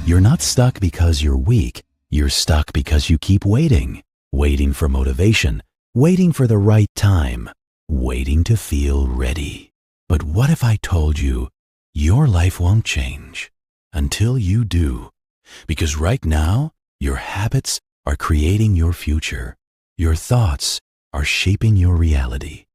You're not stuck because you're weak. You're stuck because you keep waiting. Waiting for motivation. Waiting for the right time. Waiting to feel ready. But what if I told you your life won't change until you do? Because right now, your habits are creating your future. Your thoughts are shaping your reality.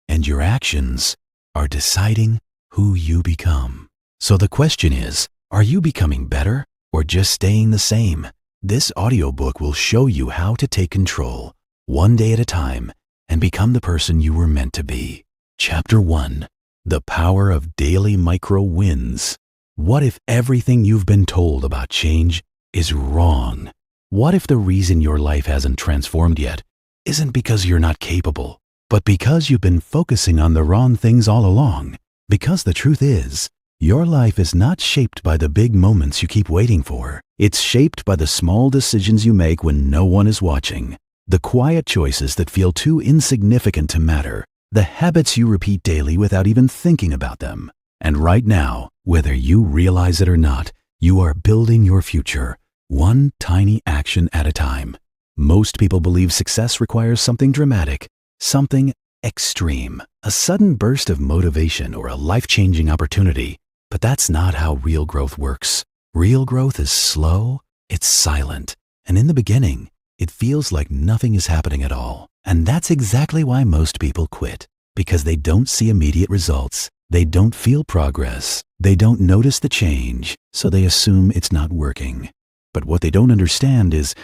And your actions are deciding who you become. So the question is, are you becoming better or just staying the same? This audiobook will show you how to take control, one day at a time, and become the person you were meant to be. Chapter 1. The Power of Daily Micro Wins. What if everything you've been told about change is wrong? What if the reason your life hasn't transformed yet isn't because you're not capable, but because you've been focusing on the wrong things all along? Because the truth is, your life is not shaped by the big moments you keep waiting for. It's shaped by the small decisions you make when no one is watching. The quiet choices that feel too insignificant to matter. The habits you repeat daily without even thinking about them. And right now, whether you realize it or not, you are building your future, one tiny action at a time. Most people believe success requires something dramatic, something extreme, a sudden burst of motivation or a life-changing opportunity. But that's not how real growth works. Real growth is slow, it's silent, and in the beginning, it feels like nothing is happening at all. And that's exactly why most people quit, because they don't see immediate results. They don't feel progress. They don't notice the change, so they assume it's not working. But what they don't understand is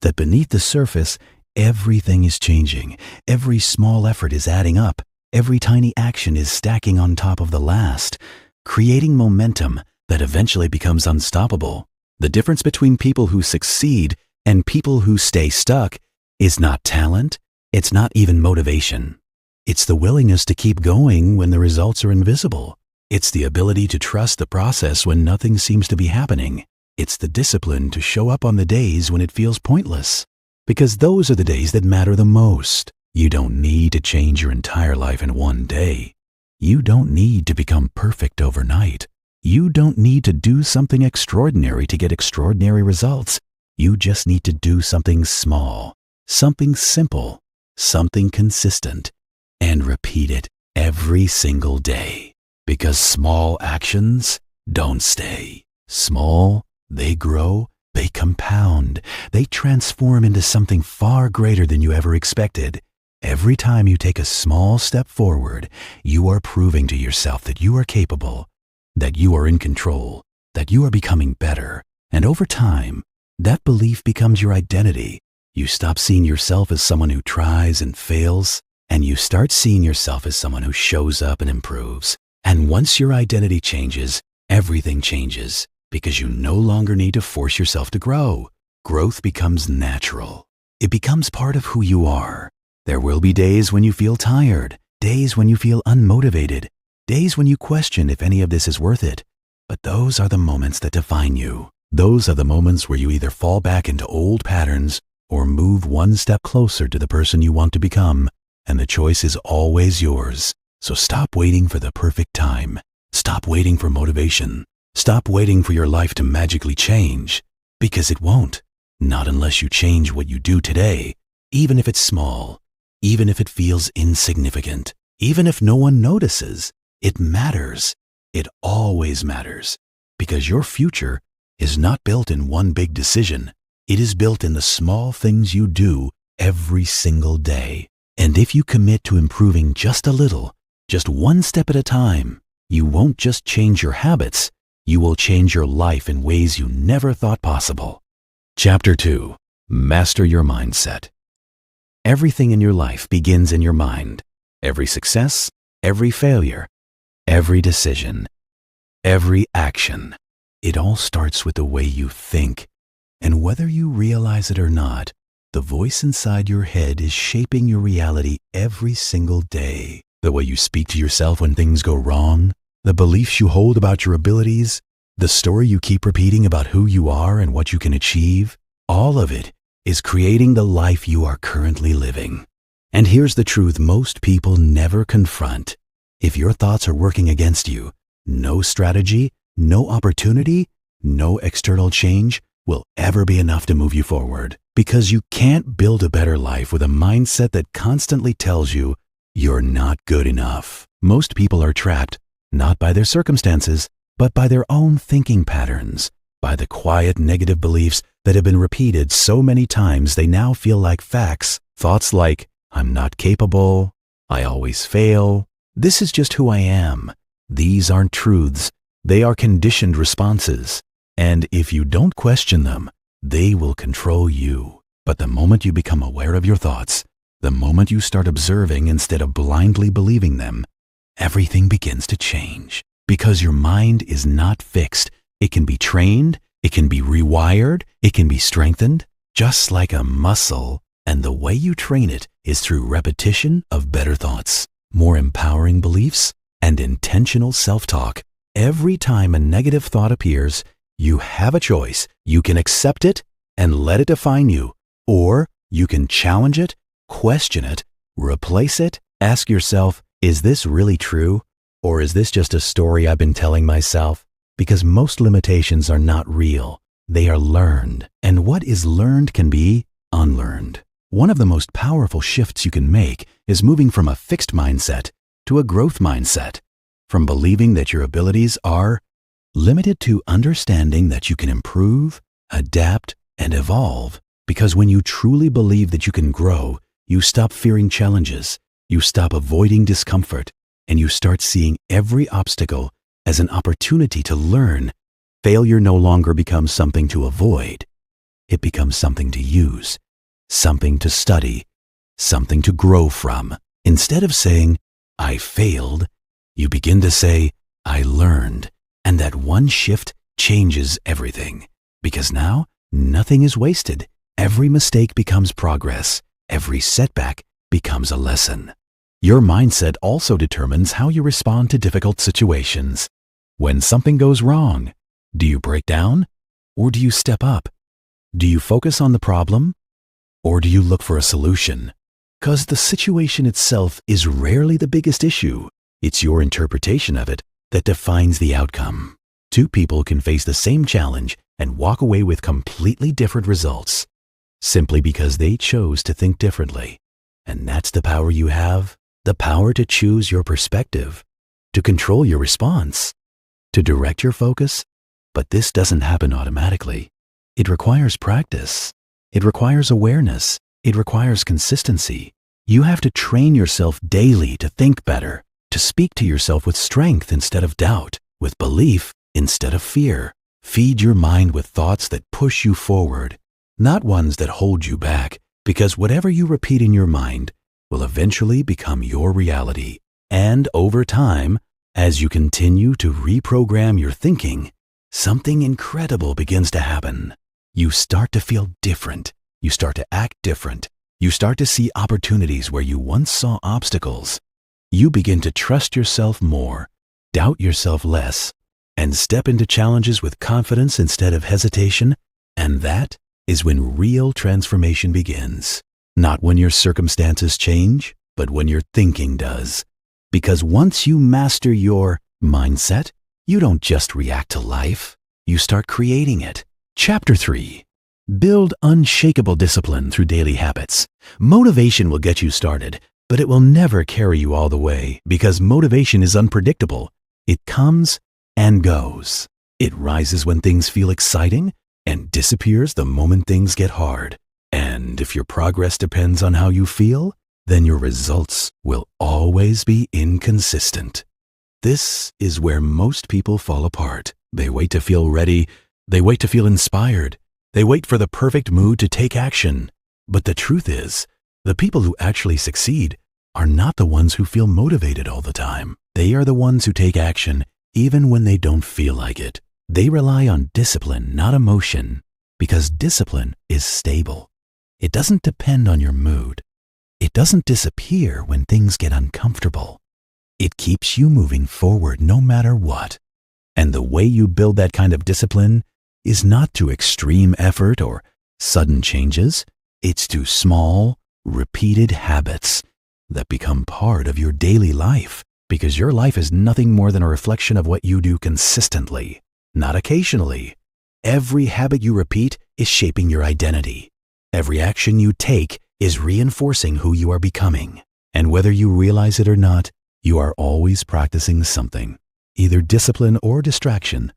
that beneath the surface, everything is changing. Every small effort is adding up. Every tiny action is stacking on top of the last, creating momentum that eventually becomes unstoppable. The difference between people who succeed and people who stay stuck is not talent. It's not even motivation. It's the willingness to keep going when the results are invisible. It's the ability to trust the process when nothing seems to be happening. It's the discipline to show up on the days when it feels pointless. Because those are the days that matter the most. You don't need to change your entire life in one day. You don't need to become perfect overnight. You don't need to do something extraordinary to get extraordinary results. You just need to do something small, something simple, something consistent, and repeat it every single day. Because small actions don't stay. Small, they grow, they compound, they transform into something far greater than you ever expected. Every time you take a small step forward, you are proving to yourself that you are capable, that you are in control, that you are becoming better. And over time, that belief becomes your identity. You stop seeing yourself as someone who tries and fails, and you start seeing yourself as someone who shows up and improves. And once your identity changes, everything changes, because you no longer need to force yourself to grow. Growth becomes natural. It becomes part of who you are. There will be days when you feel tired, days when you feel unmotivated, days when you question if any of this is worth it. But those are the moments that define you. Those are the moments where you either fall back into old patterns or move one step closer to the person you want to become. And the choice is always yours. So stop waiting for the perfect time. Stop waiting for motivation. Stop waiting for your life to magically change. Because it won't. Not unless you change what you do today, even if it's small. Even if it feels insignificant, even if no one notices, it matters. It always matters. Because your future is not built in one big decision. It is built in the small things you do every single day. And if you commit to improving just a little, just one step at a time, you won't just change your habits, you will change your life in ways you never thought possible. Chapter 2. Master your mindset. Everything in your life begins in your mind. Every success, every failure, every decision, every action. It all starts with the way you think. And whether you realize it or not, the voice inside your head is shaping your reality every single day. The way you speak to yourself when things go wrong, the beliefs you hold about your abilities, the story you keep repeating about who you are and what you can achieve, all of it is creating the life you are currently living. And here's the truth most people never confront. If your thoughts are working against you, no strategy, no opportunity, no external change will ever be enough to move you forward, because you can't build a better life with a mindset that constantly tells you you're not good enough. Most people are trapped, not by their circumstances, but by their own thinking patterns, by the quiet negative beliefs that have been repeated so many times they now feel like facts. Thoughts like, I'm not capable, I always fail, this is just who I am. These aren't truths, they are conditioned responses. And if you don't question them, they will control you. But the moment you become aware of your thoughts, the moment you start observing instead of blindly believing them, everything begins to change. Because your mind is not fixed. It can be trained, it can be rewired, it can be strengthened, just like a muscle. And the way you train it is through repetition of better thoughts, more empowering beliefs, and intentional self-talk. Every time a negative thought appears, you have a choice. You can accept it and let it define you, or you can challenge it, question it, replace it, ask yourself, is this really true? Or is this just a story I've been telling myself? Because most limitations are not real. They are learned. And what is learned can be unlearned. One of the most powerful shifts you can make is moving from a fixed mindset to a growth mindset. From believing that your abilities are limited to understanding that you can improve, adapt, and evolve. Because when you truly believe that you can grow, you stop fearing challenges, you stop avoiding discomfort, and you start seeing every obstacle as an opportunity to learn. Failure no longer becomes something to avoid. It becomes something to use, something to study, something to grow from. Instead of saying, I failed, you begin to say, I learned. And that one shift changes everything. Because now, nothing is wasted. Every mistake becomes progress. Every setback becomes a lesson. Your mindset also determines how you respond to difficult situations. When something goes wrong, do you break down? Or do you step up? Do you focus on the problem? Or do you look for a solution? Because the situation itself is rarely the biggest issue. It's your interpretation of it that defines the outcome. Two people can face the same challenge and walk away with completely different results, simply because they chose to think differently. And that's the power you have, the power to choose your perspective, to control your response, to direct your focus. But this doesn't happen automatically. It requires practice. It requires awareness. It requires consistency. You have to train yourself daily to think better, to speak to yourself with strength instead of doubt, with belief instead of fear. Feed your mind with thoughts that push you forward, not ones that hold you back, because whatever you repeat in your mind will eventually become your reality. And over time, as you continue to reprogram your thinking, something incredible begins to happen. You start to feel different. You start to act different. You start to see opportunities where you once saw obstacles. You begin to trust yourself more, doubt yourself less, and step into challenges with confidence instead of hesitation. And that is when real transformation begins. Not when your circumstances change, but when your thinking does. Because once you master your mindset, you don't just react to life, you start creating it. Chapter 3. Build unshakable discipline through daily habits. Motivation will get you started, but it will never carry you all the way, because motivation is unpredictable. It comes and goes. It rises when things feel exciting and disappears the moment things get hard. And if your progress depends on how you feel, then your results will always be inconsistent. This is where most people fall apart. They wait to feel ready. They wait to feel inspired. They wait for the perfect mood to take action. But the truth is, the people who actually succeed are not the ones who feel motivated all the time. They are the ones who take action even when they don't feel like it. They rely on discipline, not emotion, because discipline is stable. It doesn't depend on your mood. It doesn't disappear when things get uncomfortable. It keeps you moving forward no matter what. And the way you build that kind of discipline is not through extreme effort or sudden changes. It's through small, repeated habits that become part of your daily life, because your life is nothing more than a reflection of what you do consistently, not occasionally, Every habit you repeat is shaping your identity. Every action you take is reinforcing who you are becoming. And whether you realize it or not, you are always practicing something, either discipline or distraction,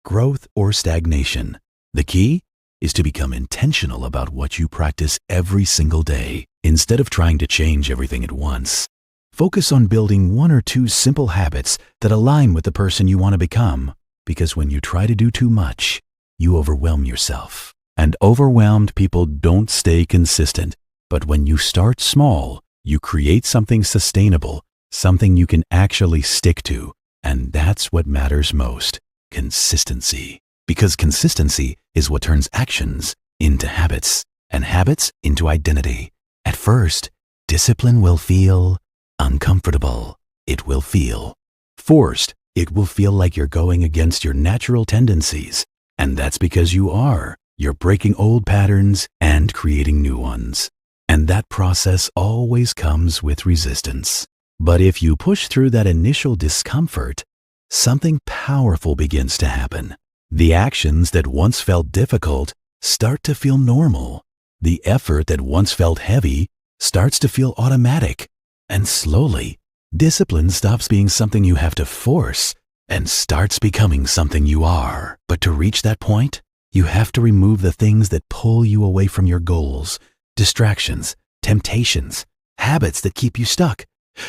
growth or stagnation. The key is to become intentional about what you practice every single day, instead of trying to change everything at once. Focus on building 1 or 2 simple habits that align with the person you want to become, because when you try to do too much, you overwhelm yourself. And overwhelmed people don't stay consistent. But when you start small, you create something sustainable, something you can actually stick to. And that's what matters most: consistency. Because consistency is what turns actions into habits, and habits into identity. At first, discipline will feel uncomfortable. It will feel forced. It will feel like you're going against your natural tendencies. And that's because you are. You're breaking old patterns and creating new ones. And that process always comes with resistance. But if you push through that initial discomfort, something powerful begins to happen. The actions that once felt difficult start to feel normal. The effort that once felt heavy starts to feel automatic. And slowly, discipline stops being something you have to force and starts becoming something you are. But to reach that point, you have to remove the things that pull you away from your goals, distractions, temptations, habits that keep you stuck.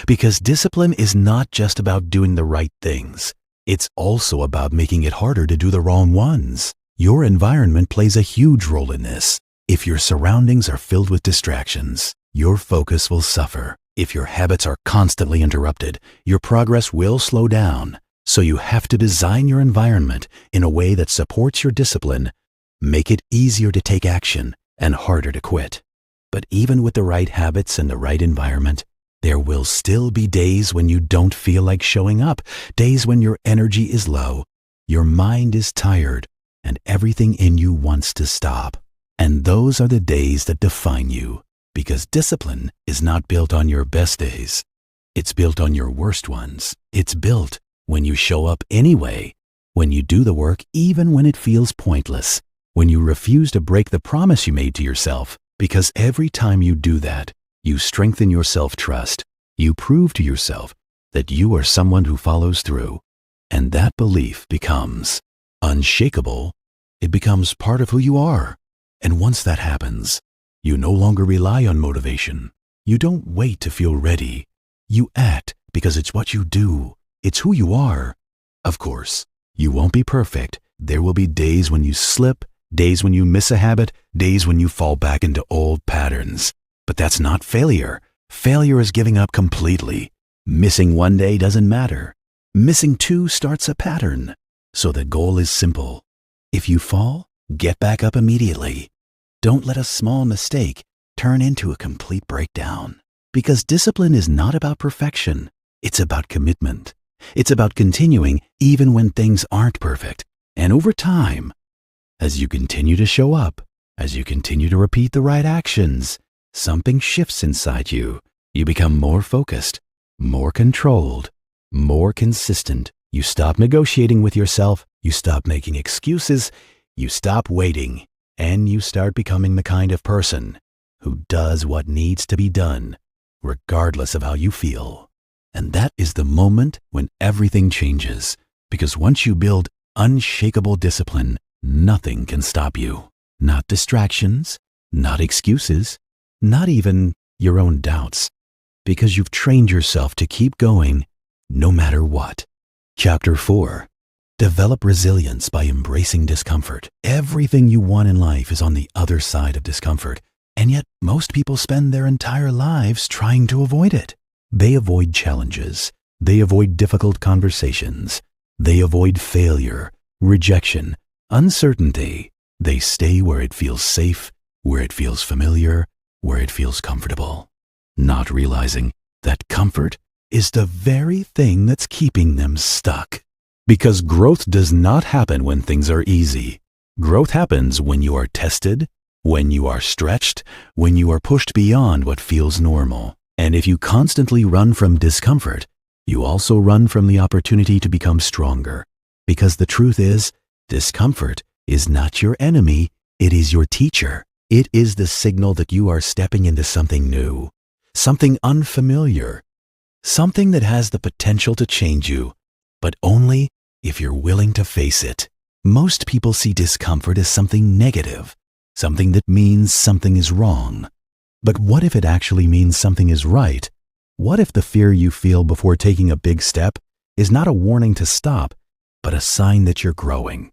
Because discipline is not just about doing the right things. It's also about making it harder to do the wrong ones. Your environment plays a huge role in this. If your surroundings are filled with distractions, your focus will suffer. If your habits are constantly interrupted, your progress will slow down. So you have to design your environment in a way that supports your discipline, make it easier to take action and harder to quit. But even with the right habits and the right environment, there will still be days when you don't feel like showing up, days when your energy is low, your mind is tired, and everything in you wants to stop. And those are the days that define you, because discipline is not built on your best days. It's built on your worst ones. It's built when you show up anyway, when you do the work even when it feels pointless, when you refuse to break the promise you made to yourself, because every time you do that, you strengthen your self-trust. You prove to yourself that you are someone who follows through, and that belief becomes unshakable. It becomes part of who you are. And once that happens, you no longer rely on motivation. You don't wait to feel ready. You act because it's what you do. It's who you are. Of course, you won't be perfect. There will be days when you slip, days when you miss a habit, days when you fall back into old patterns. But that's not failure. Failure is giving up completely. Missing one day doesn't matter. Missing 2 starts a pattern. So the goal is simple. If you fall, get back up immediately. Don't let a small mistake turn into a complete breakdown. Because discipline is not about perfection. It's about commitment. It's about continuing even when things aren't perfect. And over time, as you continue to show up, as you continue to repeat the right actions, something shifts inside you. You become more focused, more controlled, more consistent. You stop negotiating with yourself. You stop making excuses. You stop waiting. And you start becoming the kind of person who does what needs to be done, regardless of how you feel. And that is the moment when everything changes. Because once you build unshakable discipline, nothing can stop you. Not distractions, not excuses, not even your own doubts. Because you've trained yourself to keep going no matter what. Chapter 4. Develop resilience by embracing discomfort. Everything you want in life is on the other side of discomfort. And yet most people spend their entire lives trying to avoid it. They avoid challenges. They avoid difficult conversations. They avoid failure, rejection, uncertainty. They stay where it feels safe, where it feels familiar, where it feels comfortable. Not realizing that comfort is the very thing that's keeping them stuck. Because growth does not happen when things are easy. Growth happens when you are tested, when you are stretched, when you are pushed beyond what feels normal. And if you constantly run from discomfort, you also run from the opportunity to become stronger. Because the truth is, discomfort is not your enemy, it is your teacher. It is the signal that you are stepping into something new, something unfamiliar, something that has the potential to change you, but only if you're willing to face it. Most people see discomfort as something negative, something that means something is wrong. But what if it actually means something is right? What if the fear you feel before taking a big step is not a warning to stop, but a sign that you're growing?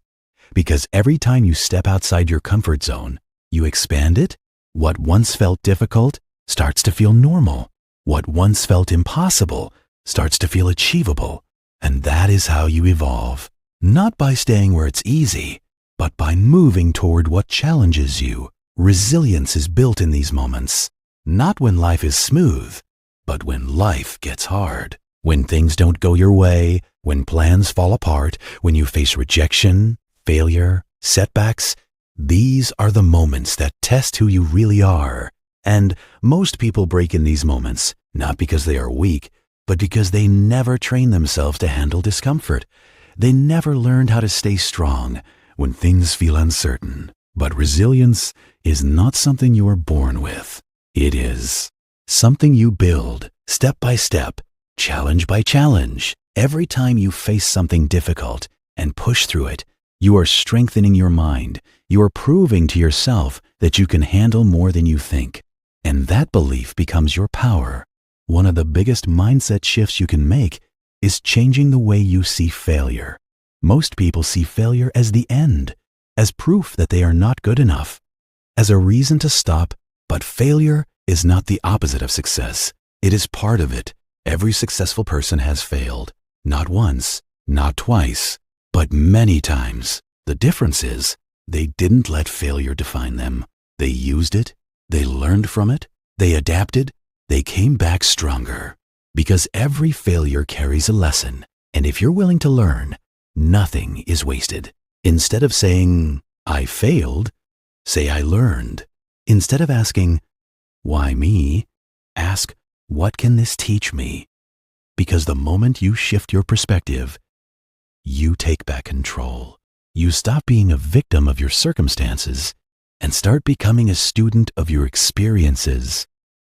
Because every time you step outside your comfort zone, you expand it. What once felt difficult starts to feel normal. What once felt impossible starts to feel achievable. And that is how you evolve. Not by staying where it's easy, but by moving toward what challenges you. Resilience is built in these moments, not when life is smooth, but when life gets hard. When things don't go your way, when plans fall apart, when you face rejection, failure, setbacks, these are the moments that test who you really are. And most people break in these moments, not because they are weak, but because they never train themselves to handle discomfort. They never learned how to stay strong when things feel uncertain. But resilience is not something you are born with. It is something you build step by step, challenge by challenge. Every time you face something difficult and push through it, you are strengthening your mind. You are proving to yourself that you can handle more than you think. And that belief becomes your power. One of the biggest mindset shifts you can make is changing the way you see failure. Most people see failure as the end, as proof that they are not good enough, as a reason to stop. But failure is not the opposite of success. It is part of it. Every successful person has failed. Not once, not twice, but many times. The difference is they didn't let failure define them. They used it. They learned from it. They adapted. They came back stronger. Because every failure carries a lesson. And if you're willing to learn, nothing is wasted. Instead of saying, I failed, say I learned. Instead of asking, why me? Ask, what can this teach me? Because the moment you shift your perspective, you take back control. You stop being a victim of your circumstances and start becoming a student of your experiences.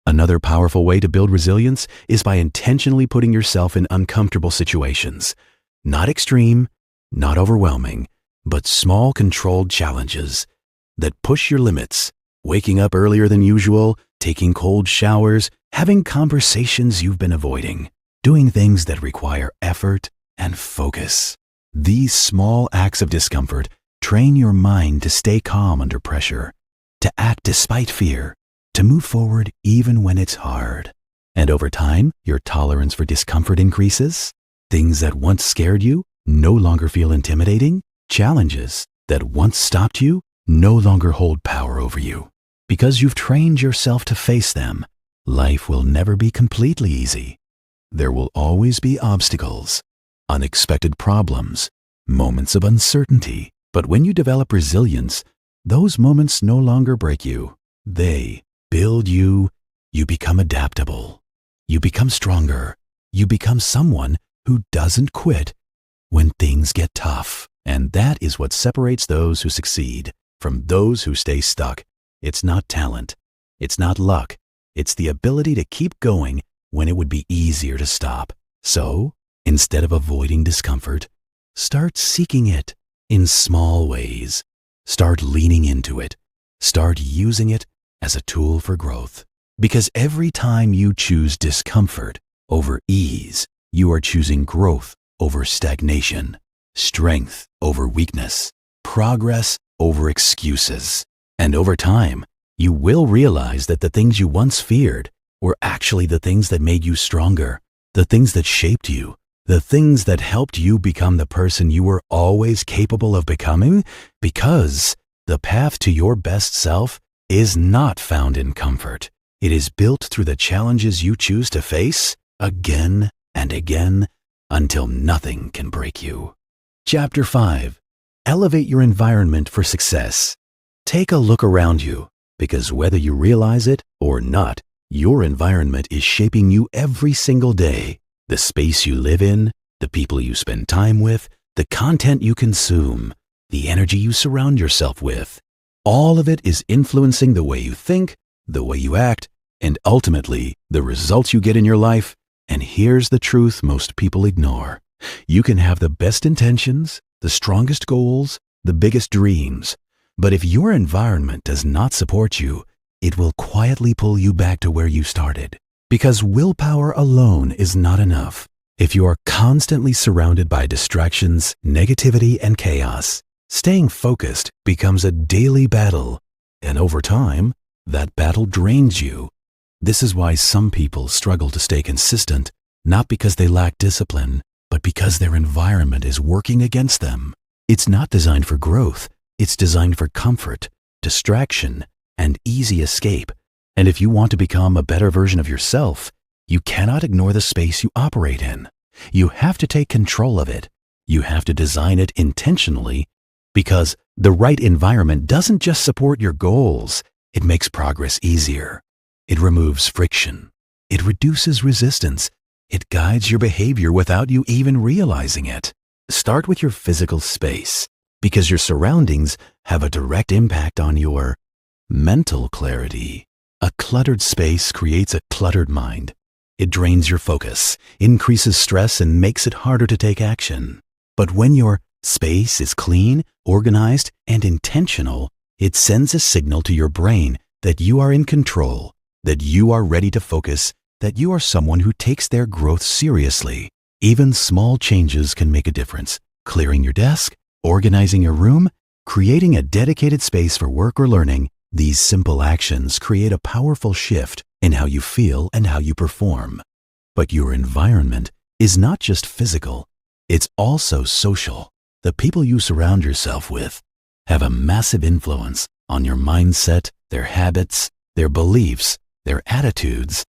Another powerful way to build resilience is by intentionally putting yourself in uncomfortable situations. Not extreme, not overwhelming, but small controlled challenges that push your limits. Waking up earlier than usual, taking cold showers, having conversations you've been avoiding, doing things that require effort and focus. These small acts of discomfort train your mind to stay calm under pressure, to act despite fear, to move forward even when it's hard. And over time, your tolerance for discomfort increases. Things that once scared you no longer feel intimidating. Challenges that once stopped you no longer hold power over you. Because you've trained yourself to face them, life will never be completely easy. There will always be obstacles, unexpected problems, moments of uncertainty. But when you develop resilience, those moments no longer break you. They build you. You become adaptable. You become stronger. You become someone who doesn't quit when things get tough. And that is what separates those who succeed from those who stay stuck. It's not talent. It's not luck. It's the ability to keep going when it would be easier to stop. So, instead of avoiding discomfort, start seeking it in small ways. Start leaning into it. Start using it as a tool for growth. Because every time you choose discomfort over ease, you are choosing growth over stagnation, strength over weakness, progress over excuses. And over time, you will realize that the things you once feared were actually the things that made you stronger, the things that shaped you, the things that helped you become the person you were always capable of becoming. Because the path to your best self is not found in comfort. It is built through the challenges you choose to face again and again until nothing can break you. Chapter 5. Elevate your environment for success. Take a look around you, because whether you realize it or not, your environment is shaping you every single day. The space you live in, the people you spend time with, the content you consume, the energy you surround yourself with. All of it is influencing the way you think, the way you act, and ultimately the results you get in your life. And here's the truth most people ignore. You can have the best intentions, the strongest goals, the biggest dreams, but if your environment does not support you, it will quietly pull you back to where you started. Because willpower alone is not enough. If you are constantly surrounded by distractions, negativity, and chaos, staying focused becomes a daily battle, and over time, that battle drains you. This is why some people struggle to stay consistent, not because they lack discipline, but because their environment is working against them. It's not designed for growth, it's designed for comfort, distraction, and easy escape. And if you want to become a better version of yourself, you cannot ignore the space you operate in. You have to take control of it. You have to design it intentionally, because the right environment doesn't just support your goals, it makes progress easier. It removes friction. It reduces resistance. It guides your behavior without you even realizing it. Start with your physical space, because your surroundings have a direct impact on your mental clarity. A cluttered space creates a cluttered mind. It drains your focus, increases stress, and makes it harder to take action. But when your space is clean, organized, and intentional, it sends a signal to your brain that you are in control, that you are ready to focus, that you are someone who takes their growth seriously. Even small changes can make a difference. Clearing your desk, organizing your room, creating a dedicated space for work or learning, these simple actions create a powerful shift in how you feel and how you perform. But your environment is not just physical, it's also social. The people you surround yourself with have a massive influence on your mindset, their habits, their beliefs, their attitudes.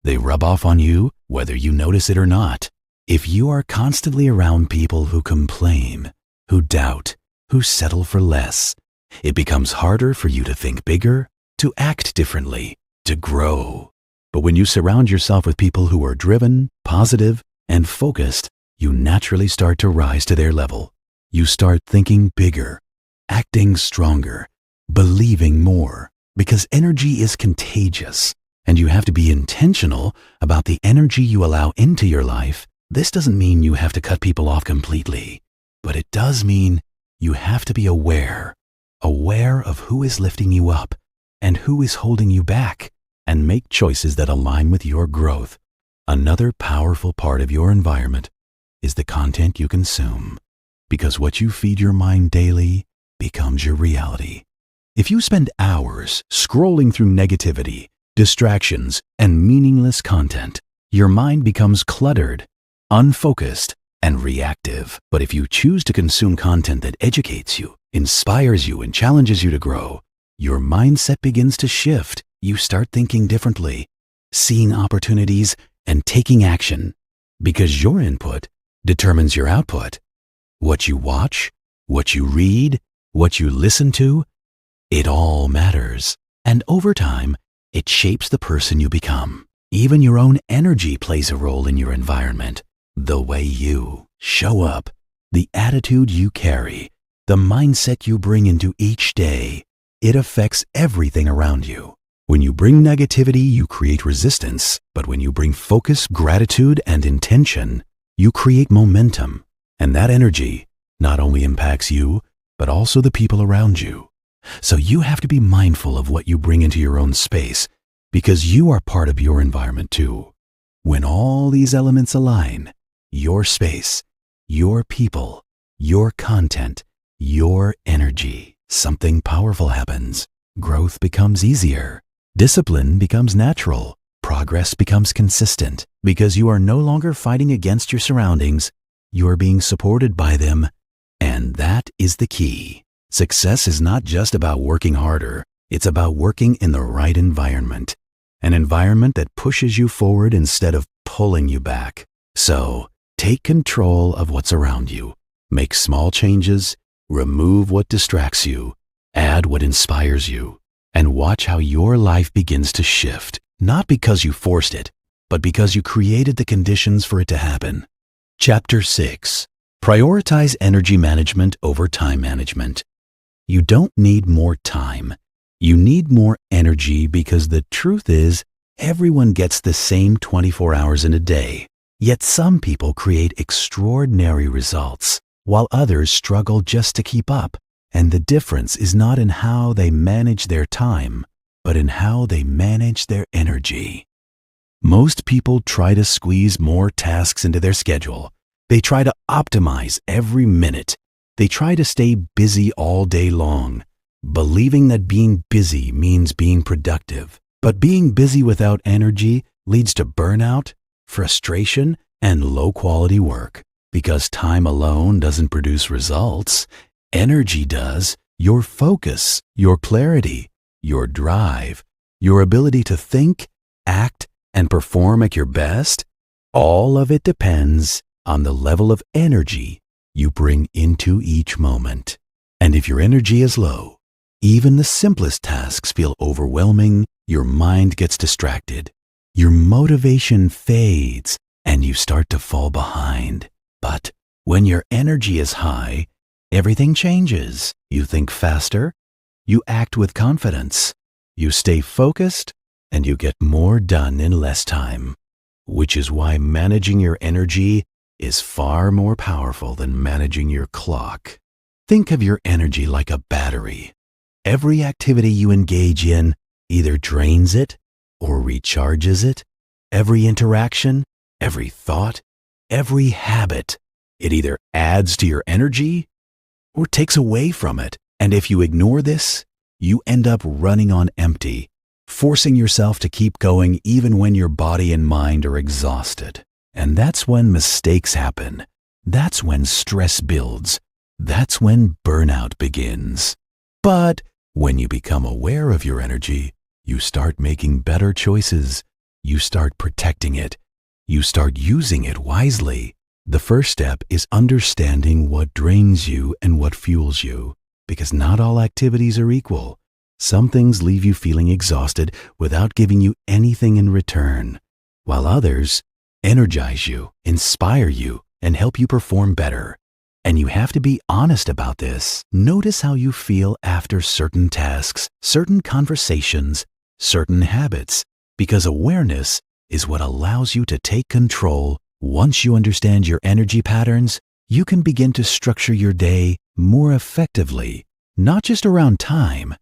They rub off on you whether you notice it or not. If you are constantly around people who complain, who doubt, who settle for less, it becomes harder for you to think bigger, to act differently, to grow. But when you surround yourself with people who are driven, positive, and focused, you naturally start to rise to their level. You start thinking bigger, acting stronger, believing more, because energy is contagious, and you have to be intentional about the energy you allow into your life. This doesn't mean you have to cut people off completely, but it does mean you have to be aware of who is lifting you up and who is holding you back, and make choices that align with your growth. Another powerful part of your environment is the content you consume, because what you feed your mind daily becomes your reality. If you spend hours scrolling through negativity, distractions, and meaningless content, your mind becomes cluttered, unfocused, and reactive. But if you choose to consume content that educates you, inspires you, and challenges you to grow, your mindset begins to shift. You start thinking differently, seeing opportunities, and taking action, because your input determines your output. What you watch, what you read, what you listen to, it all matters. And over time, it shapes the person you become. Even your own energy plays a role in your environment. The way you show up, the attitude you carry, the mindset you bring into each day, it affects everything around you. When you bring negativity, you create resistance. But when you bring focus, gratitude, and intention, you create momentum. And that energy not only impacts you, but also the people around you. So you have to be mindful of what you bring into your own space, because you are part of your environment too. When all these elements align, your space, your people, your content, your energy, something powerful happens. Growth becomes easier. Discipline becomes natural. Progress becomes consistent, because you are no longer fighting against your surroundings. You are being supported by them. And that is the key. Success is not just about working harder. It's about working in the right environment. An environment that pushes you forward instead of pulling you back. So, take control of what's around you. Make small changes. Remove what distracts you. Add what inspires you. And watch how your life begins to shift. Not because you forced it, but because you created the conditions for it to happen. Chapter 6. Prioritize energy management over time management. You don't need more time. You need more energy because the truth is, everyone gets the same 24 hours in a day. Yet some people create extraordinary results, while others struggle just to keep up. And the difference is not in how they manage their time, but in how they manage their energy. Most people try to squeeze more tasks into their schedule. They try to optimize every minute. They try to stay busy all day long, believing that being busy means being productive. But being busy without energy leads to burnout, frustration, and low-quality work. Because time alone doesn't produce results, energy does. Your focus, your clarity, your drive, your ability to think, act, and perform at your best, all of it depends on the level of energy you bring into each moment. And if your energy is low, even the simplest tasks feel overwhelming, your mind gets distracted, your motivation fades, and you start to fall behind. But when your energy is high, everything changes. You think faster, you act with confidence, you stay focused, and you get more done in less time. Which is why managing your energy is far more powerful than managing your clock. Think of your energy like a battery. Every activity you engage in either drains it or recharges it. Every interaction, every thought, every habit, it either adds to your energy or takes away from it. And if you ignore this, you end up running on empty, forcing yourself to keep going even when your body and mind are exhausted. And that's when mistakes happen. That's when stress builds. That's when burnout begins. But when you become aware of your energy, you start making better choices. You start protecting it. You start using it wisely. The first step is understanding what drains you and what fuels you, because not all activities are equal. Some things leave you feeling exhausted without giving you anything in return, while others energize you, inspire you, and help you perform better. And you have to be honest about this. Notice how you feel after certain tasks, certain conversations, certain habits, because awareness is what allows you to take control. Once you understand your energy patterns, you can begin to structure your day more effectively, not just around time,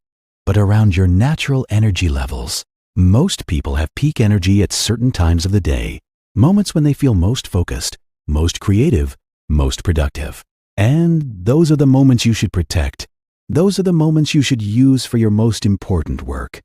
but around your natural energy levels. Most people have peak energy at certain times of the day, moments when they feel most focused, most creative, most productive. And those are the moments you should protect. Those are the moments you should use for your most important work.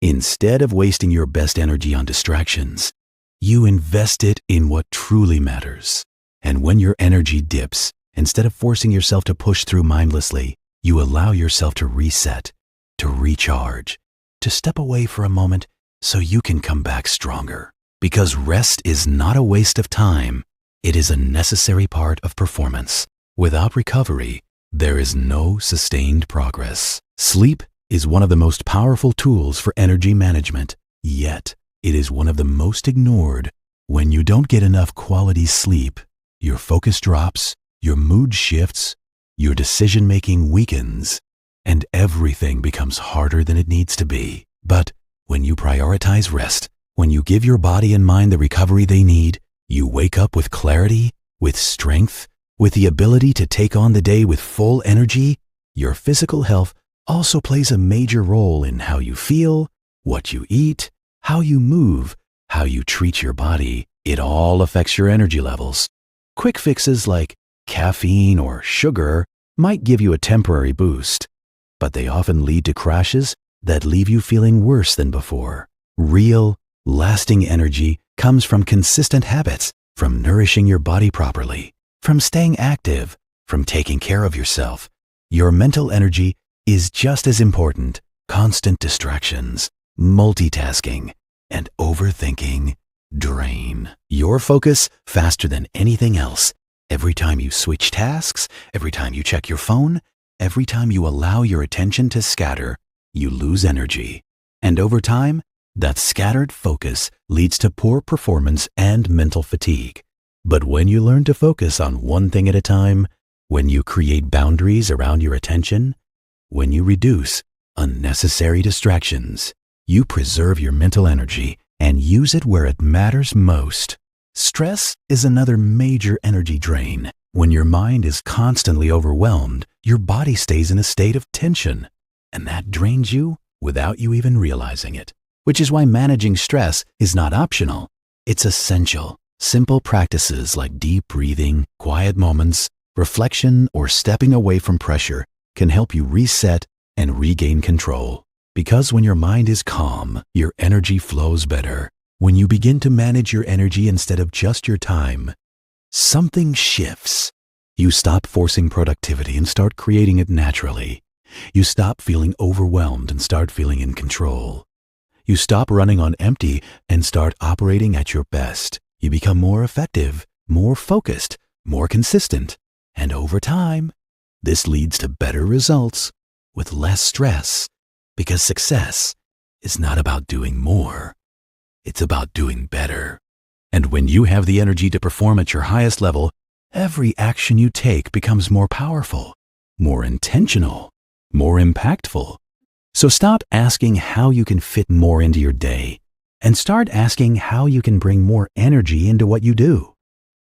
Instead of wasting your best energy on distractions, you invest it in what truly matters. And when your energy dips, instead of forcing yourself to push through mindlessly, you allow yourself to reset, to recharge, to step away for a moment so you can come back stronger. Because rest is not a waste of time. It is a necessary part of performance. Without recovery, there is no sustained progress. Sleep is one of the most powerful tools for energy management, yet it is one of the most ignored. When you don't get enough quality sleep, your focus drops, your mood shifts, your decision-making weakens, and everything becomes harder than it needs to be. But when you prioritize rest, when you give your body and mind the recovery they need, you wake up with clarity, with strength, with the ability to take on the day with full energy. Your physical health also plays a major role in how you feel, what you eat, how you move, how you treat your body. It all affects your energy levels. Quick fixes like caffeine or sugar might give you a temporary boost, but they often lead to crashes that leave you feeling worse than before. Real, lasting energy comes from consistent habits, from nourishing your body properly, from staying active, from taking care of yourself. Your mental energy is just as important. Constant distractions, multitasking, and overthinking drain your focus faster than anything else. Every time you switch tasks, every time you check your phone, every time you allow your attention to scatter, you lose energy. And over time, that scattered focus leads to poor performance and mental fatigue. But when you learn to focus on one thing at a time, when you create boundaries around your attention, when you reduce unnecessary distractions, you preserve your mental energy and use it where it matters most. Stress is another major energy drain. When your mind is constantly overwhelmed, your body stays in a state of tension, and that drains you without you even realizing it. Which is why managing stress is not optional. It's essential. Simple practices like deep breathing, quiet moments, reflection, or stepping away from pressure can help you reset and regain control. Because when your mind is calm, your energy flows better. When you begin to manage your energy instead of just your time, something shifts. You stop forcing productivity and start creating it naturally. You stop feeling overwhelmed and start feeling in control. You stop running on empty and start operating at your best. You become more effective, more focused, more consistent. And over time, this leads to better results with less stress, because success is not about doing more. It's about doing better. And when you have the energy to perform at your highest level, every action you take becomes more powerful, more intentional, more impactful. So stop asking how you can fit more into your day and start asking how you can bring more energy into what you do.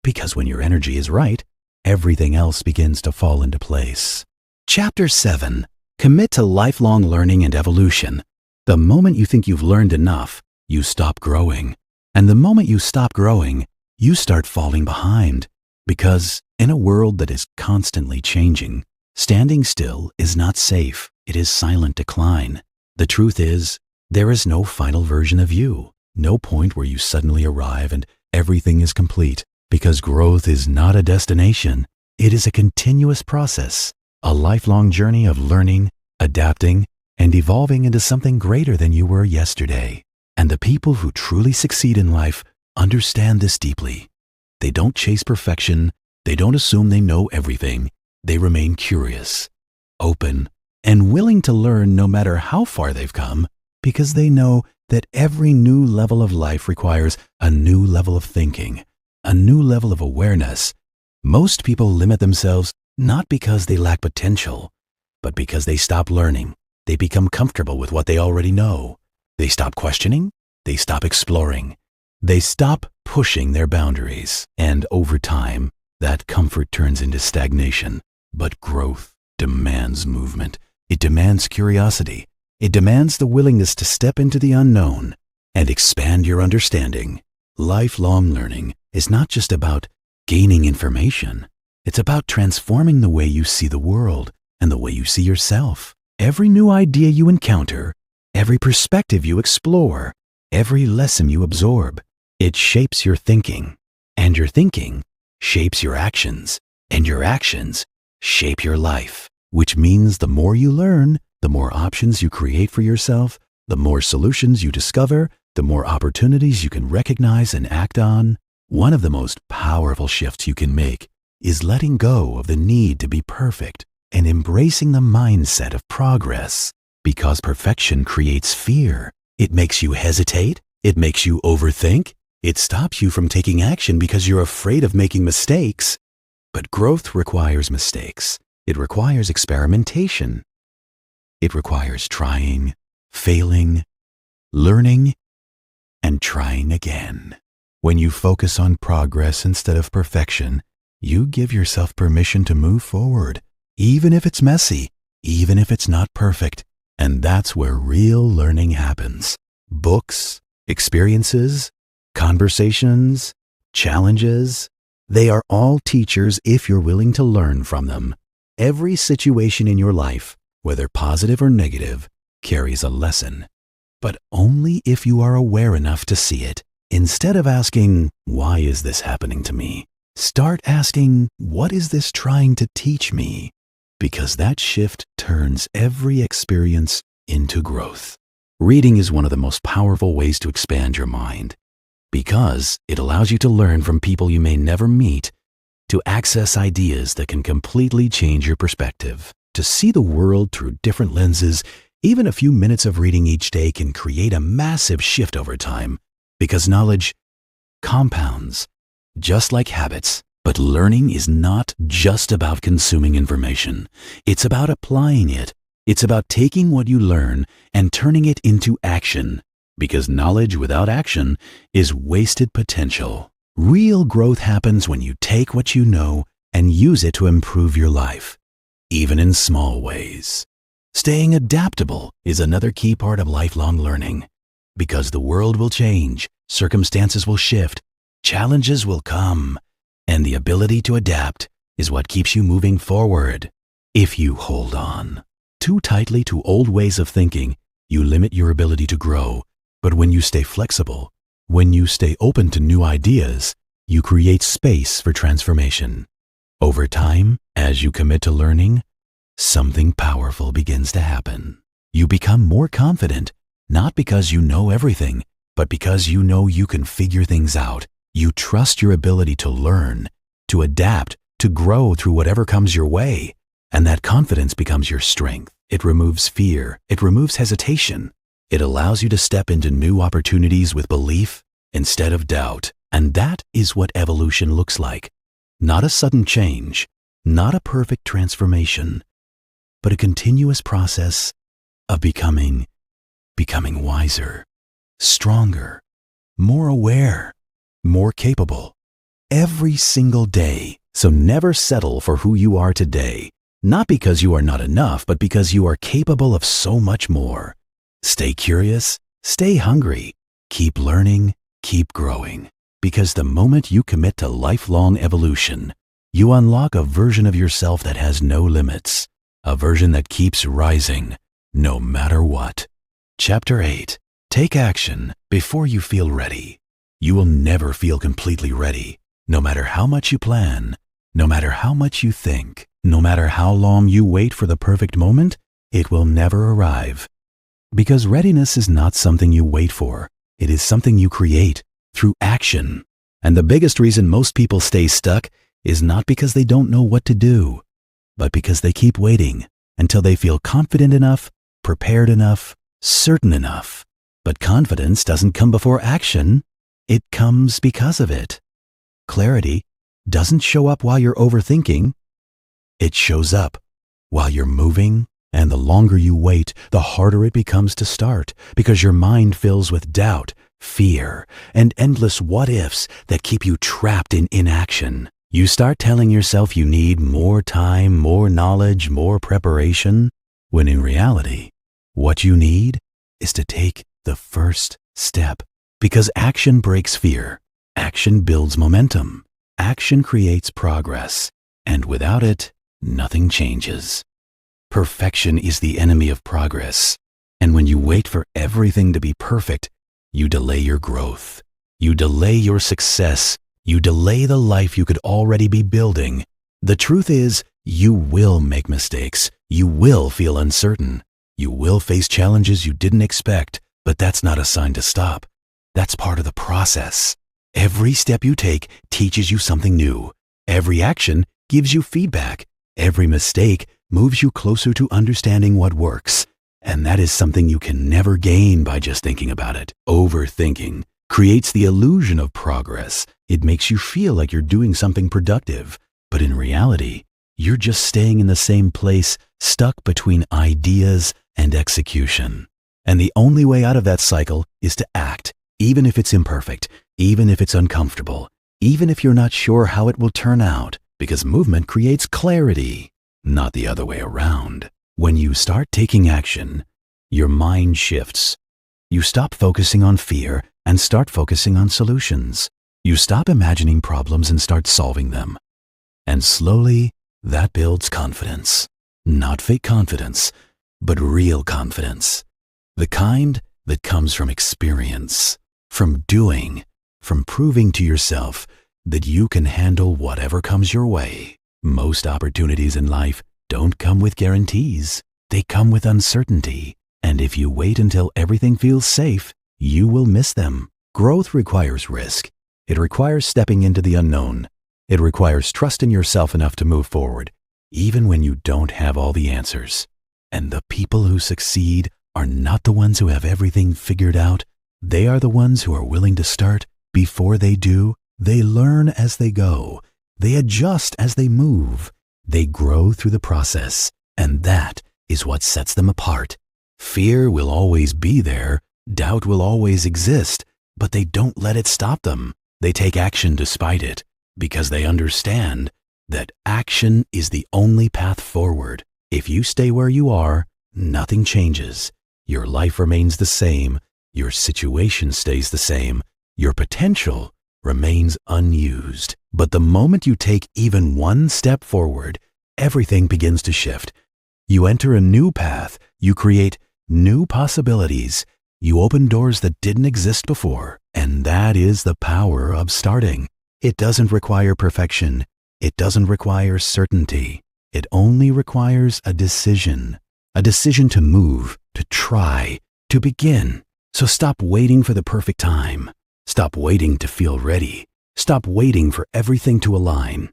Because when your energy is right, everything else begins to fall into place. Chapter 7. Commit to lifelong learning and evolution. The moment you think you've learned enough, you stop growing. And the moment you stop growing, you start falling behind. Because in a world that is constantly changing, standing still is not safe. It is silent decline. The truth is, there is no final version of you, no point where you suddenly arrive and everything is complete, because growth is not a destination. It is a continuous process, a lifelong journey of learning, adapting, and evolving into something greater than you were yesterday. And the people who truly succeed in life understand this deeply. They don't chase perfection. They don't assume they know everything. They remain curious, open, and willing to learn no matter how far they've come, because they know that every new level of life requires a new level of thinking, a new level of awareness. Most people limit themselves not because they lack potential, but because they stop learning. They become comfortable with what they already know. They stop questioning. They stop exploring. They stop pushing their boundaries. And over time, that comfort turns into stagnation. But growth demands movement. It demands curiosity. It demands the willingness to step into the unknown and expand your understanding. Lifelong learning is not just about gaining information. It's about transforming the way you see the world and the way you see yourself. Every new idea you encounter, every perspective you explore, every lesson you absorb, it shapes your thinking. And your thinking shapes your actions. And your actions shape your life. Which means the more you learn, the more options you create for yourself, the more solutions you discover, the more opportunities you can recognize and act on. One of the most powerful shifts you can make is letting go of the need to be perfect and embracing the mindset of progress. Because perfection creates fear. It makes you hesitate. It makes you overthink. It stops you from taking action because you're afraid of making mistakes. But growth requires mistakes. It requires experimentation. It requires trying, failing, learning, and trying again. When you focus on progress instead of perfection, you give yourself permission to move forward, even if it's messy, even if it's not perfect. And that's where real learning happens. Books, experiences, conversations, challenges, they are all teachers if you're willing to learn from them. Every situation in your life, whether positive or negative, carries a lesson, but only if you are aware enough to see it. Instead of asking, why is this happening to me? Start asking, what is this trying to teach me? Because that shift turns every experience into growth. Reading is one of the most powerful ways to expand your mind, because it allows you to learn from people you may never meet, to access ideas that can completely change your perspective, to see the world through different lenses. Even a few minutes of reading each day can create a massive shift over time, because knowledge compounds just like habits. But learning is not just about consuming information. It's about applying it. It's about taking what you learn and turning it into action. Because knowledge without action is wasted potential. Real growth happens when you take what you know and use it to improve your life, even in small ways. Staying adaptable is another key part of lifelong learning. Because the world will change, circumstances will shift, challenges will come, and the ability to adapt is what keeps you moving forward. If you hold on too tightly to old ways of thinking, you limit your ability to grow. But when you stay flexible, when you stay open to new ideas, you create space for transformation. Over time, as you commit to learning, something powerful begins to happen. You become more confident, not because you know everything, but because you know you can figure things out. You trust your ability to learn, to adapt, to grow through whatever comes your way. And that confidence becomes your strength. It removes fear. It removes hesitation. It allows you to step into new opportunities with belief instead of doubt. And that is what evolution looks like. Not a sudden change, not a perfect transformation, but a continuous process of becoming wiser, stronger, more aware, more capable, every single day. So never settle for who you are today, not because you are not enough, but because you are capable of so much more. Stay curious, stay hungry, keep learning, keep growing. Because the moment you commit to lifelong evolution, you unlock a version of yourself that has no limits, a version that keeps rising, no matter what. Chapter 8. Take action before you feel ready. You will never feel completely ready, no matter how much you plan, no matter how much you think, no matter how long you wait for the perfect moment, it will never arrive. Because readiness is not something you wait for, it is something you create through action. And the biggest reason most people stay stuck is not because they don't know what to do, but because they keep waiting until they feel confident enough, prepared enough, certain enough. But confidence doesn't come before action, it comes because of it. Clarity doesn't show up while you're overthinking, it shows up while you're moving. And the longer you wait, the harder it becomes to start, because your mind fills with doubt, fear, and endless what-ifs that keep you trapped in inaction. You start telling yourself you need more time, more knowledge, more preparation, when in reality, what you need is to take the first step. Because action breaks fear, action builds momentum, action creates progress, and without it, nothing changes. Perfection is the enemy of progress, and when you wait for everything to be perfect, you delay your growth, you delay your success, you delay the life you could already be building. The truth is, you will make mistakes, you will feel uncertain, you will face challenges you didn't expect, but that's not a sign to stop. That's part of the process. Every step you take teaches you something new. Every action gives you feedback. Every mistake moves you closer to understanding what works. And that is something you can never gain by just thinking about it. Overthinking creates the illusion of progress. It makes you feel like you're doing something productive. But in reality, you're just staying in the same place, stuck between ideas and execution. And the only way out of that cycle is to act, even if it's imperfect, even if it's uncomfortable, even if you're not sure how it will turn out, because movement creates clarity. Not the other way around. When you start taking action, your mind shifts. You stop focusing on fear and start focusing on solutions. You stop imagining problems and start solving them. And slowly, that builds confidence. Not fake confidence, but real confidence. The kind that comes from experience, from doing, from proving to yourself that you can handle whatever comes your way. Most opportunities in life don't come with guarantees. They come with uncertainty. And if you wait until everything feels safe, you will miss them. Growth requires risk. It requires stepping into the unknown. It requires trust in yourself enough to move forward, even when you don't have all the answers. And the people who succeed are not the ones who have everything figured out. They are the ones who are willing to start before they do, They learn as they go. They adjust as they move. They grow through the process, and that is what sets them apart. Fear will always be there. Doubt will always exist, but they don't let it stop them. They take action despite it, because they understand that action is the only path forward. If you stay where you are, nothing changes. Your life remains the same. Your situation stays the same. Your potential remains unused. But the moment you take even one step forward, everything begins to shift. You enter a new path. You create new possibilities. You open doors that didn't exist before. And that is the power of starting. It doesn't require perfection. It doesn't require certainty. It only requires a decision to move, to try, to begin. So stop waiting for the perfect time. Stop waiting to feel ready. Stop waiting for everything to align,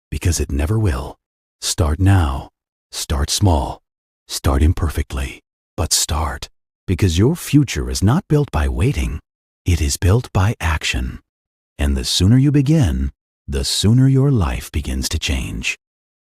because it never will. Start now. Start small. Start imperfectly, but start, because your future is not built by waiting. It is built by action. And the sooner you begin, the sooner your life begins to change.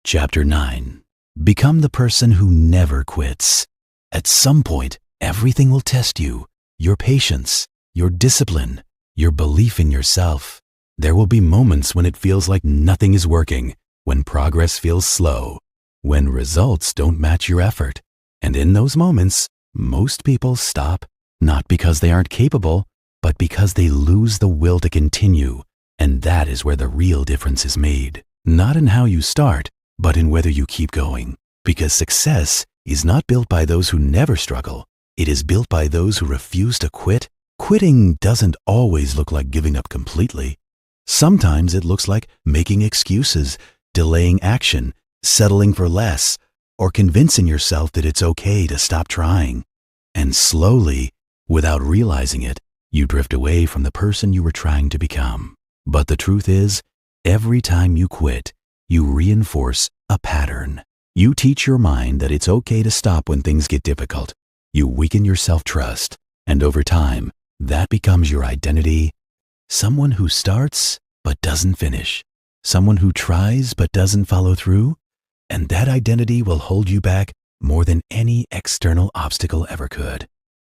Chapter 9. Become the person who never quits. At some point, everything will test you. Your patience, your discipline, your belief in yourself. There will be moments when it feels like nothing is working, when progress feels slow, when results don't match your effort. And in those moments, most people stop, not because they aren't capable, but because they lose the will to continue. And that is where the real difference is made. Not in how you start, but in whether you keep going. Because success is not built by those who never struggle. It is built by those who refuse to quit. Quitting doesn't always look like giving up completely. Sometimes it looks like making excuses, delaying action, settling for less, or convincing yourself that it's okay to stop trying. And slowly, without realizing it, you drift away from the person you were trying to become. But the truth is, every time you quit, you reinforce a pattern. You teach your mind that it's okay to stop when things get difficult. You weaken your self-trust, and over time, that becomes your identity. Someone who starts but doesn't finish. Someone who tries but doesn't follow through. And that identity will hold you back more than any external obstacle ever could.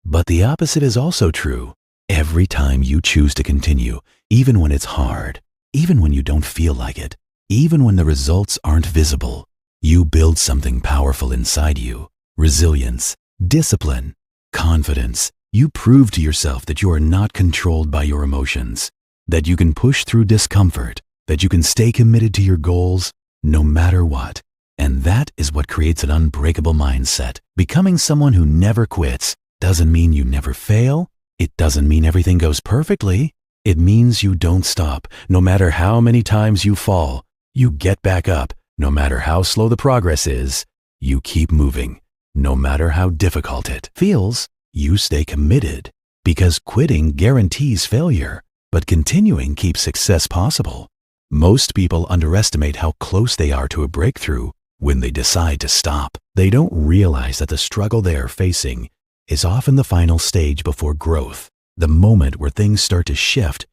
But the opposite is also true. Every time you choose to continue, even when it's hard, even when you don't feel like it, even when the results aren't visible, you build something powerful inside you. Resilience, discipline, confidence. You prove to yourself that you are not controlled by your emotions, that you can push through discomfort, that you can stay committed to your goals no matter what. And that is what creates an unbreakable mindset. Becoming someone who never quits doesn't mean you never fail. It doesn't mean everything goes perfectly. It means you don't stop. No matter how many times you fall, you get back up. No matter how slow the progress is, you keep moving. No matter how difficult it feels, you stay committed. Because quitting guarantees failure, but continuing keeps success possible. Most people underestimate how close they are to a breakthrough when they decide to stop. They don't realize that the struggle they are facing is often the final stage before growth, the moment where things start to shift,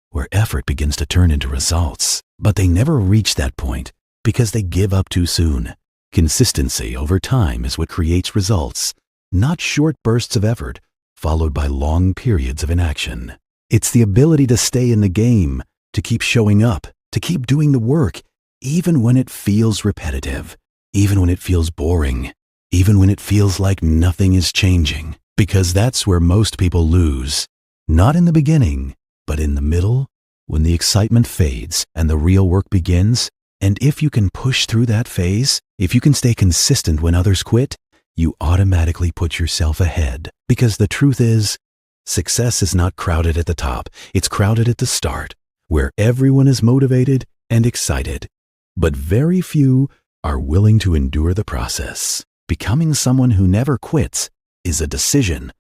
where effort begins to turn into results. But they never reach that point because they give up too soon. Consistency over time is what creates results, not short bursts of effort followed by long periods of inaction. It's the ability to stay in the game, to keep showing up, to keep doing the work, even when it feels repetitive, even when it feels boring, even when it feels like nothing is changing. Because that's where most people lose. Not in the beginning, but in the middle, when the excitement fades and the real work begins. And if you can push through that phase, if you can stay consistent when others quit, you automatically put yourself ahead. Because the truth is, success is not crowded at the top. It's crowded at the start, where everyone is motivated and excited. But very few are willing to endure the process. Becoming someone who never quits is a decision,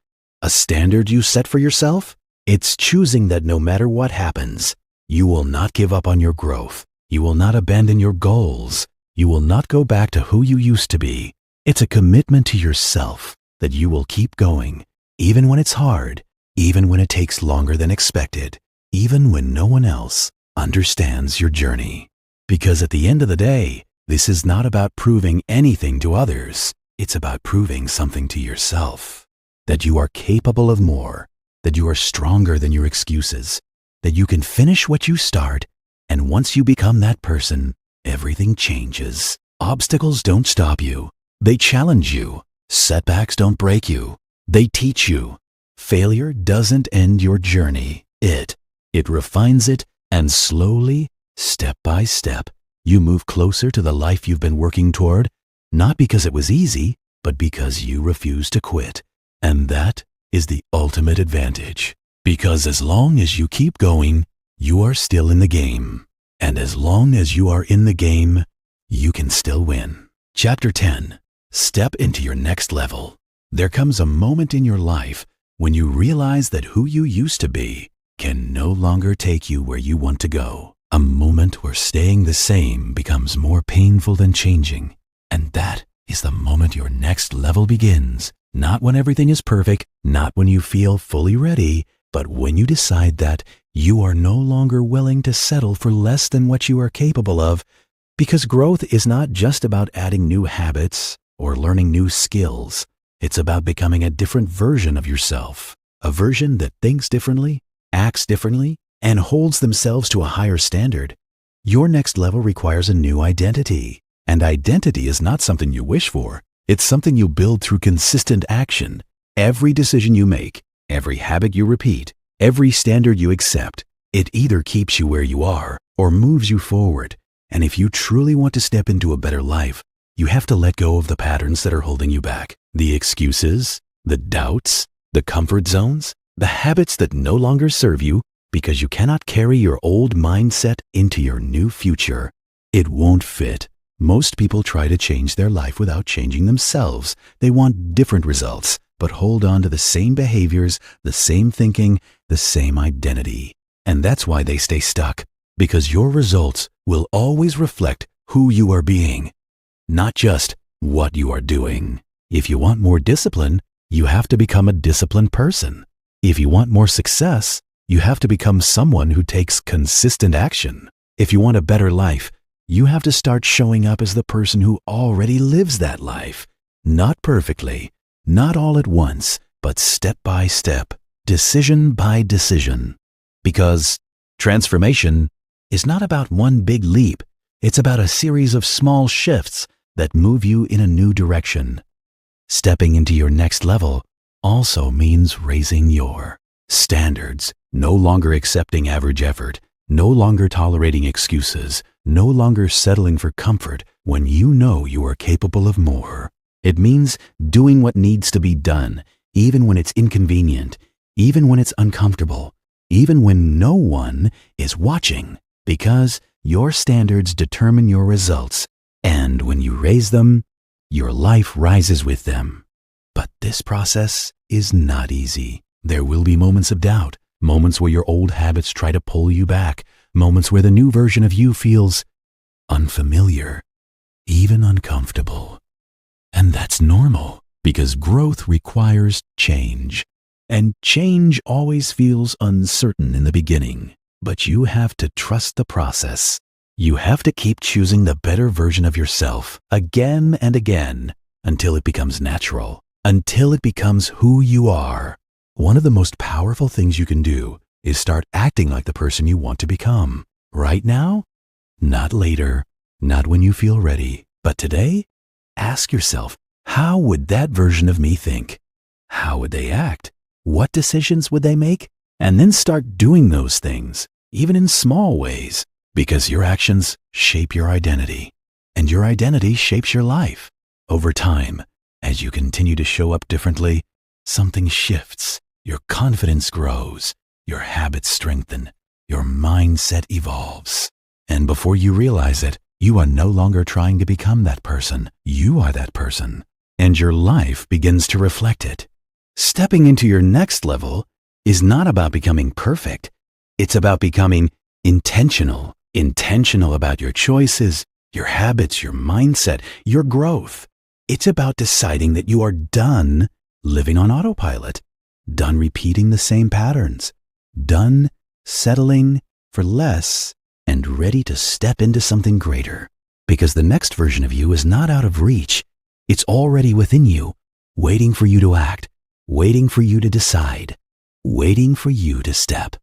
a standard you set for yourself. It's choosing that no matter what happens, you will not give up on your growth. You will not abandon your goals. You will not go back to who you used to be. It's a commitment to yourself that you will keep going, even when it's hard, even when it takes longer than expected, even when no one else understands your journey. Because at the end of the day, this is not about proving anything to others. It's about proving something to yourself. That you are capable of more, that you are stronger than your excuses, that you can finish what you start, and once you become that person, everything changes. Obstacles don't stop you. They challenge you. Setbacks don't break you. They teach you. Failure doesn't end your journey. It refines it, and slowly, step by step, you move closer to the life you've been working toward, not because it was easy, but because you refuse to quit. And that is the ultimate advantage. Because as long as you keep going, you are still in the game. And as long as you are in the game, you can still win. Chapter 10. Step into your next level. There comes a moment in your life when you realize that who you used to be can no longer take you where you want to go. A moment where staying the same becomes more painful than changing. And that is the moment your next level begins. Not when everything is perfect, not when you feel fully ready, but when you decide that you are no longer willing to settle for less than what you are capable of, because growth is not just about adding new habits or learning new skills. It's about becoming a different version of yourself, a version that thinks differently, acts differently, and holds themselves to a higher standard. Your next level requires a new identity, and identity is not something you wish for. It's something you build through consistent action. Every decision you make, every habit you repeat, every standard you accept, it either keeps you where you are or moves you forward. And if you truly want to step into a better life, you have to let go of the patterns that are holding you back. The excuses, the doubts, the comfort zones, the habits that no longer serve you, because you cannot carry your old mindset into your new future. It won't fit. Most people try to change their life without changing themselves. They want different results, but hold on to the same behaviors, the same thinking, the same identity. And that's why they stay stuck, because your results will always reflect who you are being, not just what you are doing. If you want more discipline, you have to become a disciplined person. If you want more success, you have to become someone who takes consistent action. If you want a better life, you have to start showing up as the person who already lives that life. Not perfectly, not all at once, but step by step, decision by decision. Because transformation is not about one big leap. It's about a series of small shifts that move you in a new direction. Stepping into your next level also means raising your standards, no longer accepting average effort, no longer tolerating excuses, no longer settling for comfort when you know you are capable of more. It means doing what needs to be done, even when it's inconvenient, even when it's uncomfortable, even when no one is watching, because your standards determine your results, and when you raise them, your life rises with them. But this process is not easy. There will be moments of doubt, moments where your old habits try to pull you back, moments where the new version of you feels unfamiliar, even uncomfortable. And that's normal, because growth requires change. And change always feels uncertain in the beginning. But you have to trust the process. You have to keep choosing the better version of yourself again and again until it becomes natural, until it becomes who you are. One of the most powerful things you can do is start acting like the person you want to become. Right now? Not later, not when you feel ready. But today, ask yourself, how would that version of me think? How would they act? What decisions would they make? And then start doing those things, even in small ways, because your actions shape your identity, and your identity shapes your life. Over time, as you continue to show up differently, something shifts. Your confidence grows, your habits strengthen, your mindset evolves. And before you realize it, you are no longer trying to become that person. You are that person, and your life begins to reflect it. Stepping into your next level is not about becoming perfect. It's about becoming intentional. Intentional about your choices, your habits, your mindset, your growth. It's about deciding that you are done living on autopilot, done repeating the same patterns, done settling for less and ready to step into something greater. Because the next version of you is not out of reach. It's already within you, waiting for you to act, waiting for you to decide, waiting for you to step.